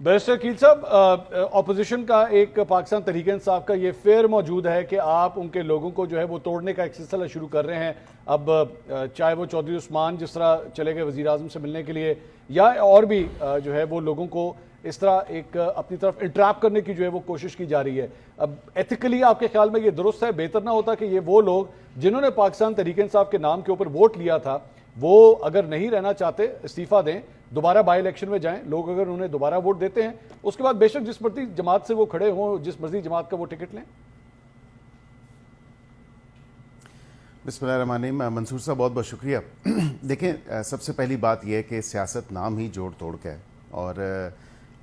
Barrister कील साहब, opposition का एक पाकिस्तान तहरीक इंसाफ का ये फेयर मौजूद है कि आप उनके लोगों को जो है वो तोड़ने का एक सिलसिला शुरू कर रहे हैं। अब चाहे वो चौधरी उस्मान जिस तरह चले गए वज़ीर आज़म से मिलने के लिए, या और भी जो है वो लोगों को इस तरह एक अपनी तरफ इंट्रैप करने की जो है वो कोशिश की जा रही है। अब एथिकली आपके ख्याल में ये दुरुस्त है? बेहतर ना होता कि ये वो लोग जिन्होंने पाकिस्तान तहरीक इंसाफ के नाम के ऊपर वोट लिया था वो अगर नहीं रहना चाहते इस्तीफा दें, दोबारा बाई इलेक्शन में जाएं, लोग अगर उन्हें दोबारा वोट देते हैं उसके बाद बेशक जिस मर्जी जमात से वो खड़े हों, जिस मर्जी जमात का वो टिकट लें। बिस्मिल्लाहिर्रहमानिर्रहीम। मंसूर साहब बहुत बहुत शुक्रिया। देखें, सबसे पहली बात यह है कि सियासत नाम ही जोड़ तोड़ का है, और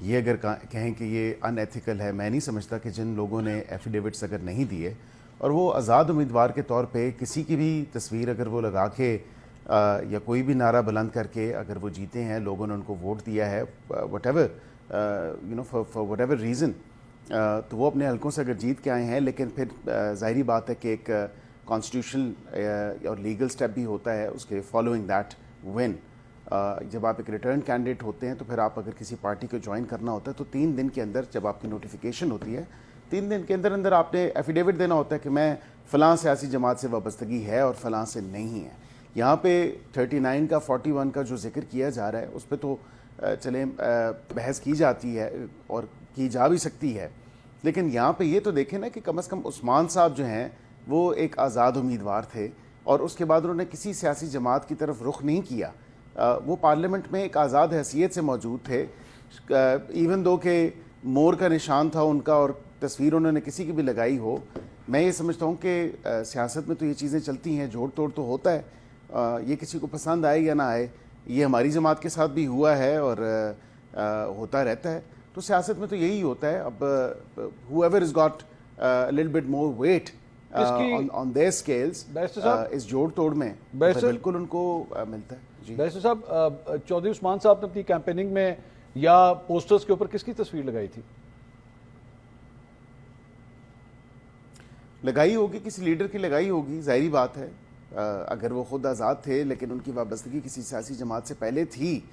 ये अगर कहें कि ये अनएथिकल है, मैं नहीं समझता कि जिन लोगों ने एफिडेविट्स अगर नहीं दिए और वो आज़ाद उम्मीदवार के तौर पे किसी की भी तस्वीर अगर वो लगा के या कोई भी नारा बुलंद करके अगर वो जीते हैं, लोगों ने उनको वोट दिया है व्हाटएवर फॉर व्हाटएवर रीज़न, तो वो अपने हलकों से अगर जीत के आए हैं, लेकिन फिर ज़ाहिरी बात है कि एक कॉन्स्टिट्यूशनल और लीगल स्टेप भी होता है उसके फॉलोइंग दैट विन। जब आप एक रिटर्न कैंडिडेट होते हैं तो फिर आप अगर किसी पार्टी को ज्वाइन करना होता है तो 3 दिन के अंदर जब आपकी नोटिफिकेशन होती है, 3 दिन के अंदर अंदर आपने एफिडेविट देना होता है कि मैं फ़लाँ सियासी जमात से वाबस्तगी है और फ़लाँ से नहीं है। यहाँ पे 39 का 41 का जो जिक्र किया जा रहा है उस पर तो चलें बहस की जाती है और की जा भी सकती है, लेकिन यहाँ पे ये तो देखें ना कि कम से कम उस्मान साहब जो हैं वो एक आज़ाद उम्मीदवार थे और उसके बाद उन्होंने किसी सियासी जमात की तरफ रुख नहीं किया। वो पार्लियामेंट में एक आज़ाद हैसियत से मौजूद थे, इवन दो कि मोर का निशान था उनका और तस्वीर उन्होंने किसी की भी लगाई हो। मैं ये समझता हूँ कि सियासत में तो ये चीज़ें चलती हैं, जोड़ तोड़ तो होता है, ये किसी को पसंद आए या ना आए, ये हमारी जमात के साथ भी हुआ है और होता रहता है। तो सियासत में तो यही होता है। अब whoever has got a little bit more weight on their scales इस जोड़ तोड़ में बिल्कुल उनको मिलता है। बैरिस्टर साहब, चौधरी उस्मान साहब ने अपनी कैंपेनिंग में या पोस्टर्स के ऊपर किसकी तस्वीर लगाई थी? लगाई होगी, किसी लीडर की लगाई होगी, जाहिर बात है। अगर वो खुद आज़ाद थे लेकिन उनकी वाबस्तगी किसी सियासी जमात से पहले थी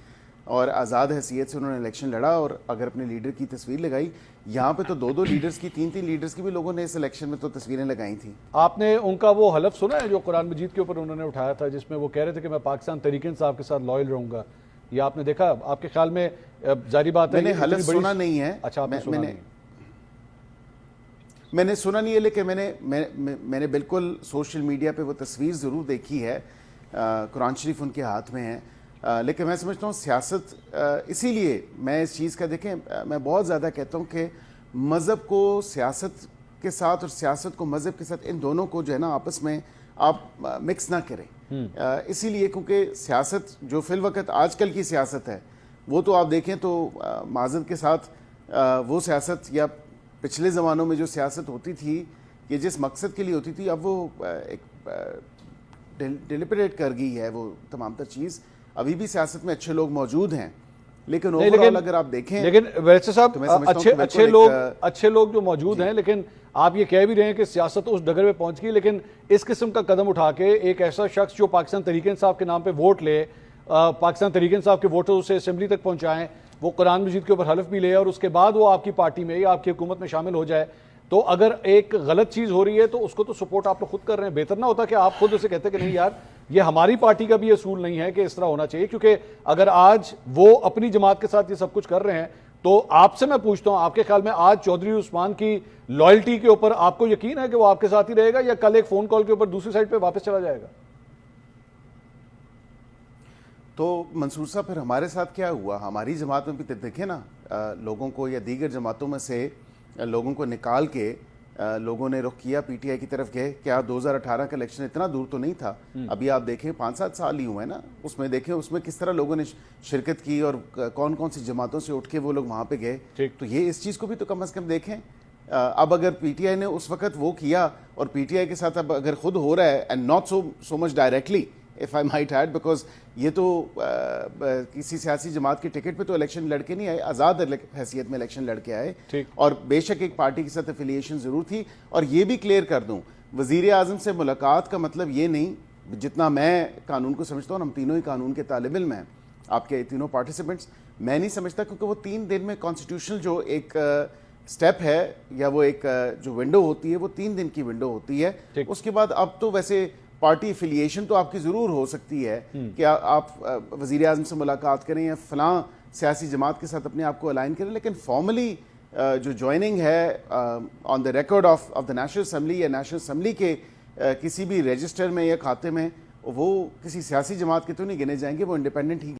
और आज़ाद हैसियत से उन्होंने इलेक्शन लड़ा और अगर अपने लीडर की तस्वीर लगाई, यहाँ पे तो 2-2 लीडर्स की, 3-3 लीडर्स की भी लोगों ने इस इलेक्शन में तो तस्वीरें लगाई थी। आपने उनका वो हलफ सुना है जो कुरान मजीद के ऊपर उन्होंने उठाया था, जिसमें वो कह रहे थे कि मैं पाकिस्तान तहरीक इंसाफ के साथ लॉयल रहूंगा? ये आपने देखा? आपके ख्याल में जारी बात है? मैंने हलफ सुना नहीं है। अच्छा, मैंने सुना नहीं है, लेकिन मैंने बिल्कुल सोशल मीडिया पे वो तस्वीर ज़रूर देखी है। कुरान शरीफ उनके हाथ में है, लेकिन मैं समझता हूँ सियासत, इसीलिए मैं इस चीज़ का, देखें, मैं बहुत ज़्यादा कहता हूँ कि मज़हब को सियासत के साथ और सियासत को मज़हब के साथ, इन दोनों को जो है ना आपस में आप मिक्स ना करें। इसीलिए क्योंकि सियासत जो फिल वक्त आजकल की सियासत है वो तो आप देखें तो माज़रत के साथ वो सियासत या पिछले ज़मानों में जो सियासत होती थी ये जिस मकसद के लिए होती थी, अब वो एक डिलिबरेट कर गई है वो तमाम तर चीज़। अभी भी सियासत में अच्छे लोग मौजूद हैं, लेकिन ओवरऑल अगर आप देखें, लेकिन बैरिस्टर साहब, तो अच्छे लोग जो मौजूद हैं, लेकिन आप ये कह भी रहे हैं कि सियासत उस डगर में पहुंच गई, लेकिन इस किस्म का कदम उठा के एक ऐसा शख्स जो पाकिस्तान तहरीक इंसाफ के नाम पे वोट ले, पाकिस्तान तहरीक इंसाफ के वोटर उसे असेंबली तक पहुंचाएं, वो कुरान मजीद के ऊपर हलफ भी ले और उसके बाद वो आपकी पार्टी में या आपकी हुकूमत में शामिल हो जाए, तो अगर एक गलत चीज़ हो रही है तो उसको तो सपोर्ट आप लोग खुद कर रहे हैं। बेहतर ना होता कि आप खुद उसे कहते कि नहीं यार, ये हमारी पार्टी का भी असूल नहीं है कि इस तरह होना चाहिए? क्योंकि अगर आज वो अपनी जमात के साथ ये सब कुछ कर रहे हैं तो आपसे मैं पूछता हूं, आपके ख्याल में आज चौधरी उस्मान की लॉयल्टी के ऊपर आपको यकीन है कि वो आपके साथ ही रहेगा या कल एक फोन कॉल के ऊपर दूसरी साइड पे वापस चला जाएगा? तो मंसूर साहब, फिर हमारे साथ क्या हुआ? हमारी जमात में भी देखें ना, लोगों को या दीगर जमातों में से लोगों को निकाल के लोगों ने रुख किया पीटीआई की तरफ गए। क्या 2018 का इलेक्शन इतना दूर तो नहीं था? अभी आप देखें 5-7 साल ही हुए हैं ना, उसमें देखें उसमें किस तरह लोगों ने शिरकत की और कौन कौन सी जमातों से उठ के वो लोग वहाँ पे गए। तो ये इस चीज़ को भी तो कम से कम देखें। अब अगर पीटीआई ने उस वक्त वो किया और पीटीआई के साथ अब अगर खुद हो रहा है, and not so much directly if I might add, because ये तो किसी सियासी जमात के टिकट पे तो इलेक्शन लड़के नहीं आए, आज़ाद हैसियत में इलेक्शन लड़के आए, और बेशक एक पार्टी के साथ एफिलिएशन ज़रूर थी। और ये भी क्लियर कर दूं, वज़ीर आज़म से मुलाकात का मतलब ये नहीं, जितना मैं कानून को समझता हूँ, हम तीनों ही कानून के तालिब इल्म हैं, आपके तीनों पार्टिसिपेंट्स, میں نہیں سمجھتا کیونکہ وہ 3 دن میں کانسٹیٹیوشنل جو ایک سٹیپ ہے یا وہ ایک جو ونڈو ہوتی ہے وہ 3 دن کی ونڈو ہوتی ہے. اس کے بعد اب تو ویسے پارٹی افیلیشن تو آپ کی ضرور ہو سکتی ہے کہ آپ وزیر اعظم سے ملاقات کریں یا فلاں سیاسی جماعت کے ساتھ اپنے آپ کو الائن کریں, لیکن فارملی جو جوائننگ ہے on the record of the national assembly یا نیشنل اسمبلی کے کسی بھی رجسٹر میں یا کھاتے میں, وہ کسی سیاسی جماعت کے تو نہیں گنے جائیں گے, وہ انڈیپینڈنٹ ہی